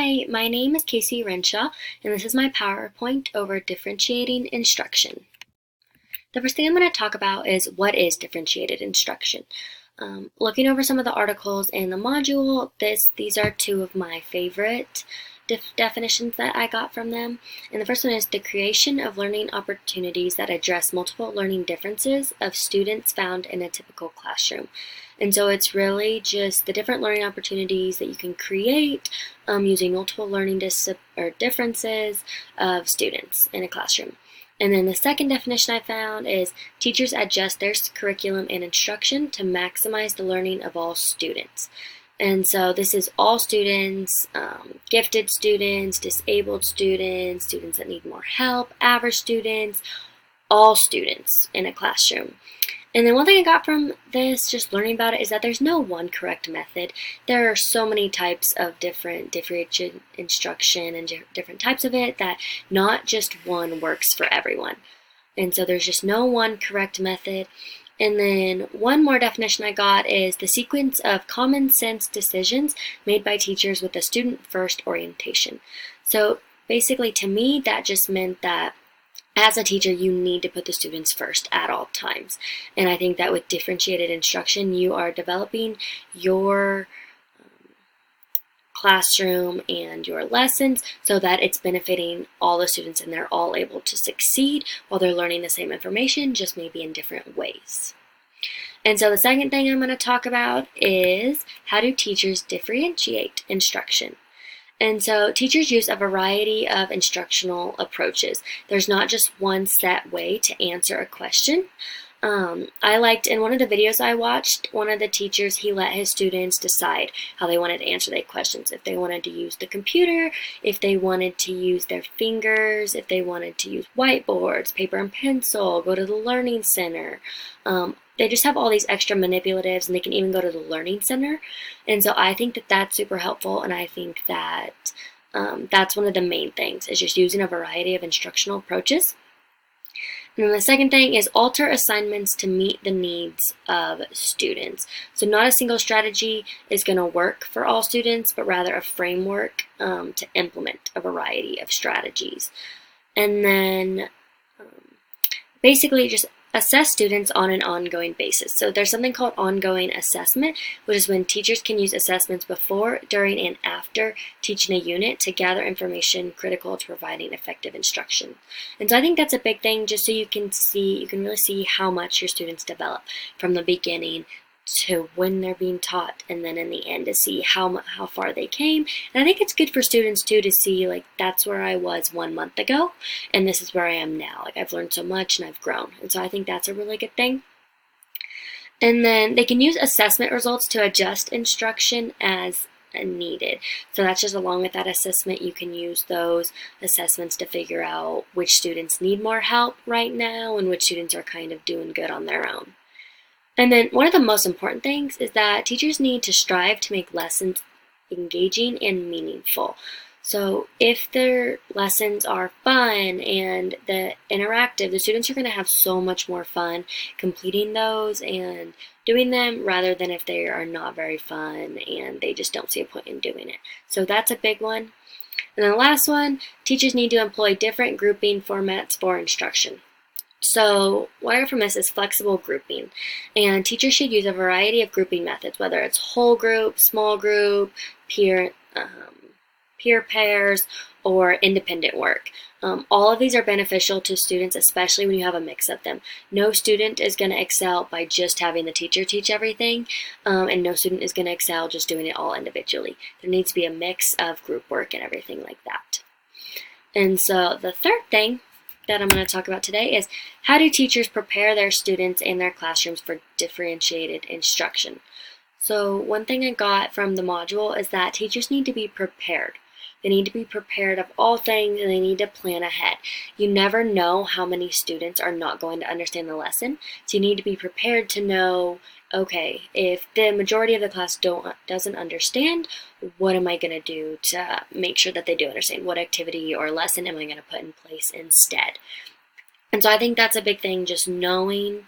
Hi, my name is Casey Renshaw, and this is my PowerPoint over differentiating instruction. The first thing I'm going to talk about is what is differentiated instruction. Looking over some of the articles in the module, these are two of my favorite definitions that I got from them. And the first one is the creation of learning opportunities that address multiple learning differences of students found in a typical classroom. And so it's really just the different learning opportunities that you can create using multiple learning differences of students in a classroom. And then the second definition I found is teachers adjust their curriculum and instruction to maximize the learning of all students. And so this is all students, gifted students, disabled students, students that need more help, average students, all students in a classroom. And then one thing I got from this, just learning about it, is that there's no one correct method. There are so many types of different instruction and different types of it that not just one works for everyone. And so there's just no one correct method. And then one more definition I got is the sequence of common sense decisions made by teachers with a student-first orientation. So basically, to me, that just meant that as a teacher, you need to put the students first at all times. And I think that with differentiated instruction, you are developing your classroom and your lessons so that it's benefiting all the students and they're all able to succeed while they're learning the same information, just maybe in different ways. And so the second thing I'm going to talk about is how do teachers differentiate instruction? And so teachers use a variety of instructional approaches. There's not just one set way to answer a question. I liked in one of the videos I watched, one of the teachers, he let his students decide how they wanted to answer their questions. If they wanted to use the computer, if they wanted to use their fingers, if they wanted to use whiteboards, paper and pencil, go to the learning center. They just have all these extra manipulatives, and they can even go to the learning center. And so I think that that's super helpful, and I think that that's one of the main things, is just using a variety of instructional approaches. And then the second thing is alter assignments to meet the needs of students. So not a single strategy is going to work for all students, but rather a framework to implement a variety of strategies. And then basically just assess students on an ongoing basis. So there's something called ongoing assessment, which is when teachers can use assessments before, during, and after teaching a unit to gather information critical to providing effective instruction. And so I think that's a big thing, just so you can really see how much your students develop from the beginning to when they're being taught, and then in the end to see how far they came. And I think it's good for students too to see, like, that's where I was 1 month ago and this is where I am now. Like, I've learned so much and I've grown. And so I think that's a really good thing. And then they can use assessment results to adjust instruction as needed. So that's just along with that assessment, you can use those assessments to figure out which students need more help right now and which students are kind of doing good on their own. And then one of the most important things is that teachers need to strive to make lessons engaging and meaningful. So if their lessons are fun and interactive, the students are going to have so much more fun completing those and doing them, rather than if they are not very fun and they just don't see a point in doing it. So that's a big one. And then the last one, teachers need to employ different grouping formats for instruction. So what I got from this is flexible grouping, and teachers should use a variety of grouping methods, whether it's whole group, small group, peer pairs, or independent work. All of these are beneficial to students, especially when you have a mix of them. No student is going to excel by just having the teacher teach everything, and no student is going to excel just doing it all individually. There needs to be a mix of group work and everything like that. And so the third thing that I'm going to talk about today is how do teachers prepare their students in their classrooms for differentiated instruction. So one thing I got from the module is that teachers need to be prepared. They need to be prepared of all things, and they need to plan ahead. You never know how many students are not going to understand the lesson, so you need to be prepared to know, okay, if the majority of the class doesn't understand, what am I going to do to make sure that they do understand? What activity or lesson am I going to put in place instead? And so I think that's a big thing, just knowing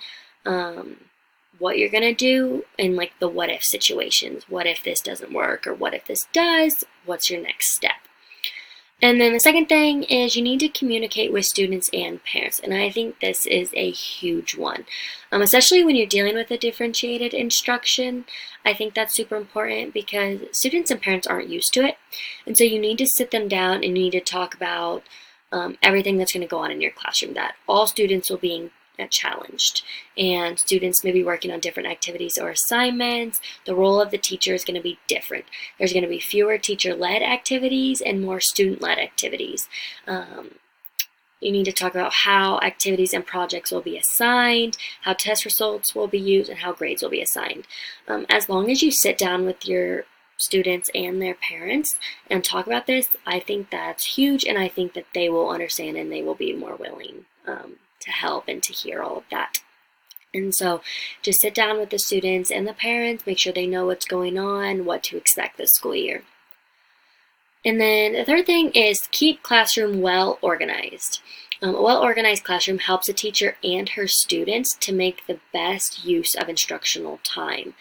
what you're going to do in like the what if situations. What if this doesn't work, or what if this does? What's your next step? And then the second thing is you need to communicate with students and parents. And I think this is a huge one, especially when you're dealing with a differentiated instruction. I think that's super important because students and parents aren't used to it. And so you need to sit them down and you need to talk about everything that's going to go on in your classroom, that all students will be challenged, and students may be working on different activities or assignments. The role of the teacher is going to be different. There's going to be fewer teacher-led activities and more student-led activities. You need to talk about how activities and projects will be assigned, how test results will be used, and how grades will be assigned. As long as you sit down with your students and their parents and talk about this, I think that's huge, and I think that they will understand and they will be more willing to help and to hear all of that. And so just sit down with the students and the parents, make sure they know what's going on, what to expect this school year. And then the third thing is keep classroom well organized. A well-organized classroom helps a teacher and her students to make the best use of instructional time.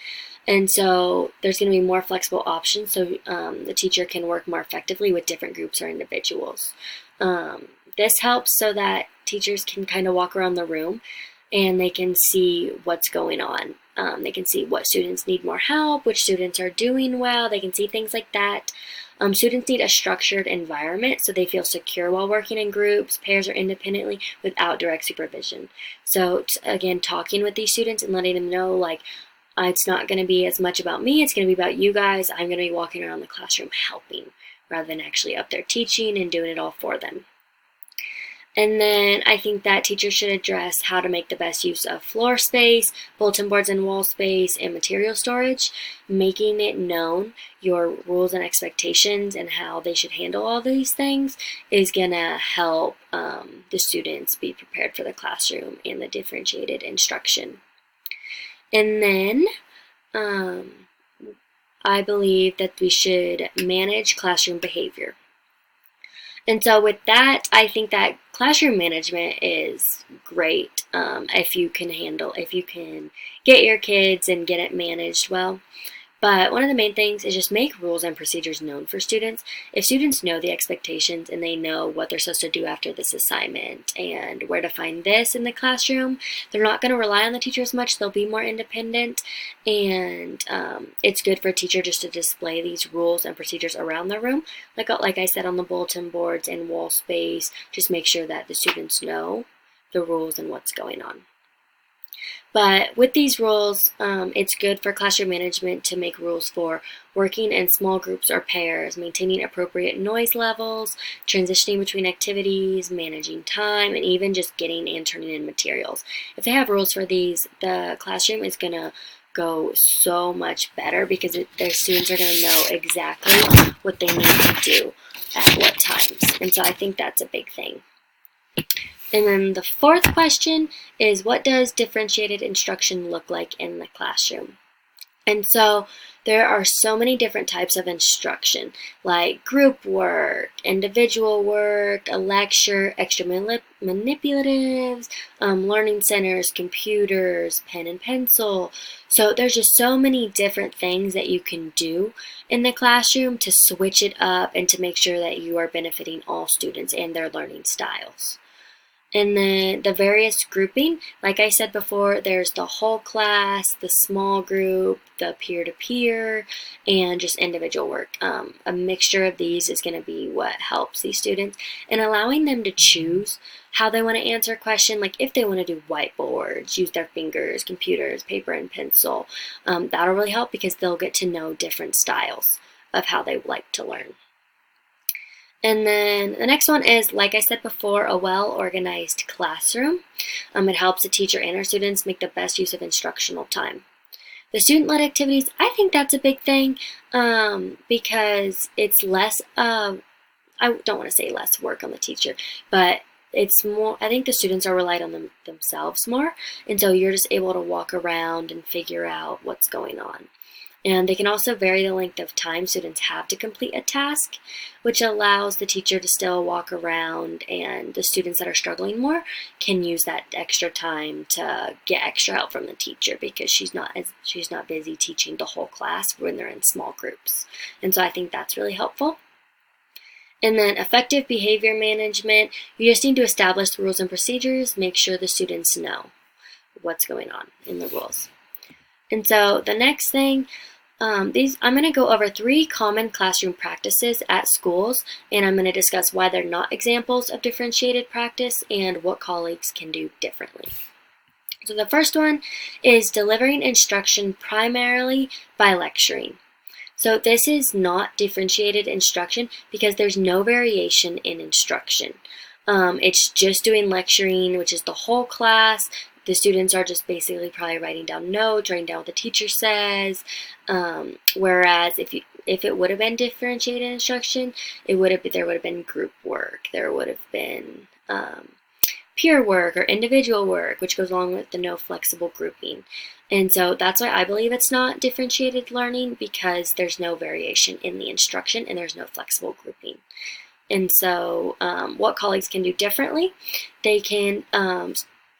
And so there's going to be more flexible options so the teacher can work more effectively with different groups or individuals. This helps so that teachers can kind of walk around the room and they can see what's going on. They can see what students need more help, which students are doing well. They can see things like that. Students need a structured environment so they feel secure while working in groups, pairs, or independently without direct supervision. So again, talking with these students and letting them know, like, it's not going to be as much about me, it's going to be about you guys. I'm going to be walking around the classroom helping rather than actually up there teaching and doing it all for them. And then I think that teachers should address how to make the best use of floor space, bulletin boards and wall space, and material storage, making it known your rules and expectations and how they should handle all these things is going to help the students be prepared for the classroom and the differentiated instruction. And then I believe that we should manage classroom behavior. And so with that, I think that classroom management is great if you can get your kids and get it managed well. But one of the main things is just make rules and procedures known for students. If students know the expectations and they know what they're supposed to do after this assignment and where to find this in the classroom, they're not going to rely on the teacher as much. They'll be more independent, and it's good for a teacher just to display these rules and procedures around the room. Like I said, on the bulletin boards and wall space, just make sure that the students know the rules and what's going on. But with these rules, it's good for classroom management to make rules for working in small groups or pairs, maintaining appropriate noise levels, transitioning between activities, managing time, and even just getting and turning in materials. If they have rules for these, the classroom is going to go so much better because their students are going to know exactly what they need to do at what times. And so I think that's a big thing. And then the fourth question is, what does differentiated instruction look like in the classroom? And so there are so many different types of instruction, like group work, individual work, a lecture, extra manipulatives, learning centers, computers, pen and pencil. So there's just so many different things that you can do in the classroom to switch it up and to make sure that you are benefiting all students and their learning styles. And then the various grouping, like I said before, there's the whole class, the small group, the peer-to-peer, and just individual work. A mixture of these is going to be what helps these students, and allowing them to choose how they want to answer a question, like if they want to do whiteboards, use their fingers, computers, paper and pencil. That'll really help because they'll get to know different styles of how they like to learn. And then the next one is, like I said before, a well-organized classroom. It helps the teacher and our students make the best use of instructional time. The student-led activities, I think that's a big thing because it's less, I don't want to say less work on the teacher, but it's more, I think the students are relied on themselves more, and so you're just able to walk around and figure out what's going on. And they can also vary the length of time students have to complete a task, which allows the teacher to still walk around, and the students that are struggling more can use that extra time to get extra help from the teacher because she's not busy teaching the whole class when they're in small groups. And so I think that's really helpful. And then effective behavior management, you just need to establish the rules and procedures, make sure the students know what's going on in the rules. And so the next thing, I'm going to go over 3 common classroom practices at schools, and I'm going to discuss why they're not examples of differentiated practice and what colleagues can do differently. So the first one is delivering instruction primarily by lecturing. So this is not differentiated instruction because there's no variation in instruction. It's just doing lecturing, which is the whole class. The students are just basically probably writing down notes, writing down what the teacher says. Whereas if it would have been differentiated instruction, there would have been group work. There would have been peer work or individual work, which goes along with the no flexible grouping. And so that's why I believe it's not differentiated learning, because there's no variation in the instruction and there's no flexible grouping. And so what colleagues can do differently, they can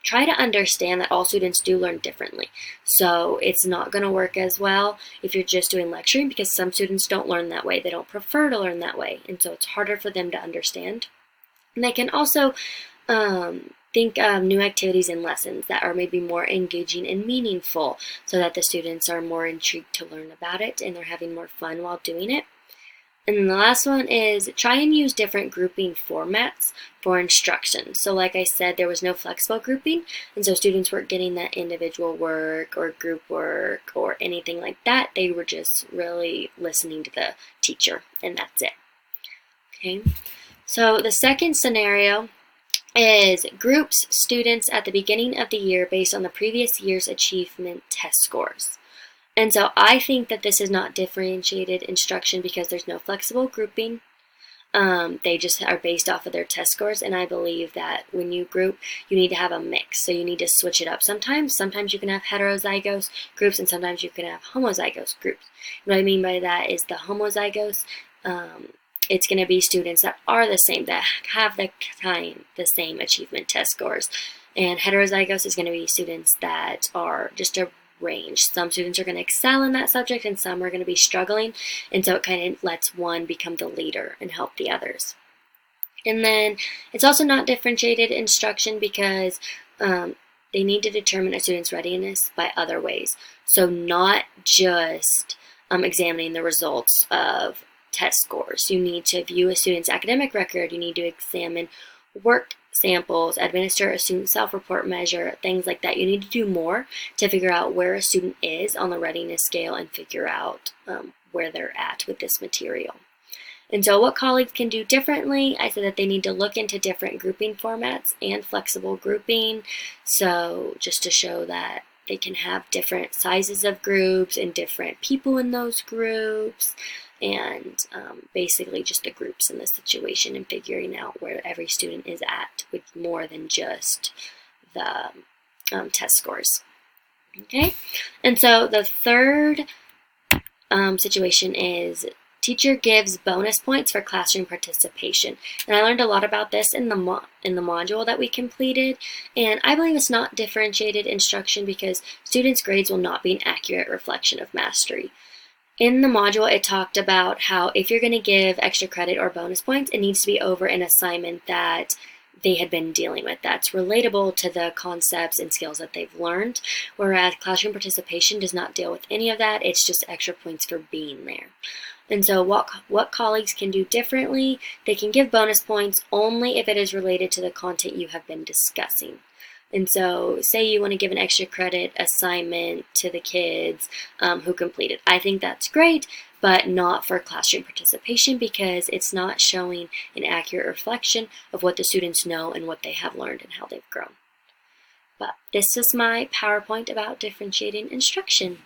try to understand that all students do learn differently. So it's not going to work as well if you're just doing lecturing, because some students don't learn that way. They don't prefer to learn that way. And so it's harder for them to understand. And they can also think of new activities and lessons that are maybe more engaging and meaningful, so that the students are more intrigued to learn about it and they're having more fun while doing it. And then the last one is try and use different grouping formats for instruction. So like I said, there was no flexible grouping, and so students weren't getting that individual work or group work or anything like that. They were just really listening to the teacher, and that's it. Okay, so the second scenario is groups students at the beginning of the year based on the previous year's achievement test scores. And so I think that this is not differentiated instruction because there's no flexible grouping. They just are based off of their test scores, and I believe that when you group, you need to have a mix. So you need to switch it up sometimes. Sometimes you can have heterozygous groups, and sometimes you can have homozygous groups. What I mean by that is the homozygous, it's going to be students that are the same, that have the same achievement test scores. And heterozygous is going to be students that are just a range. Some students are going to excel in that subject and some are going to be struggling, and so it kind of lets one become the leader and help the others. And then it's also not differentiated instruction because they need to determine a student's readiness by other ways. So not just examining the results of test scores. You need to view a student's academic record. You need to examine work samples, administer a student self-report measure, things like that. You need to do more to figure out where a student is on the readiness scale and figure out where they're at with this material. And so what colleagues can do differently, I said that they need to look into different grouping formats and flexible grouping. So just to show that they can have different sizes of groups and different people in those groups, and basically just the groups in the situation and figuring out where every student is at with more than just the test scores. Okay, and so the third situation is teacher gives bonus points for classroom participation. And I learned a lot about this in the module that we completed, and I believe it's not differentiated instruction because students' grades will not be an accurate reflection of mastery. In the module, it talked about how if you're going to give extra credit or bonus points, it needs to be over an assignment that they had been dealing with that's relatable to the concepts and skills that they've learned, whereas classroom participation does not deal with any of that. It's just extra points for being there. And so what colleagues can do differently, they can give bonus points only if it is related to the content you have been discussing. And so say you want to give an extra credit assignment to the kids who completed. I think that's great, but not for classroom participation because it's not showing an accurate reflection of what the students know and what they have learned and how they've grown. But this is my PowerPoint about differentiating instruction.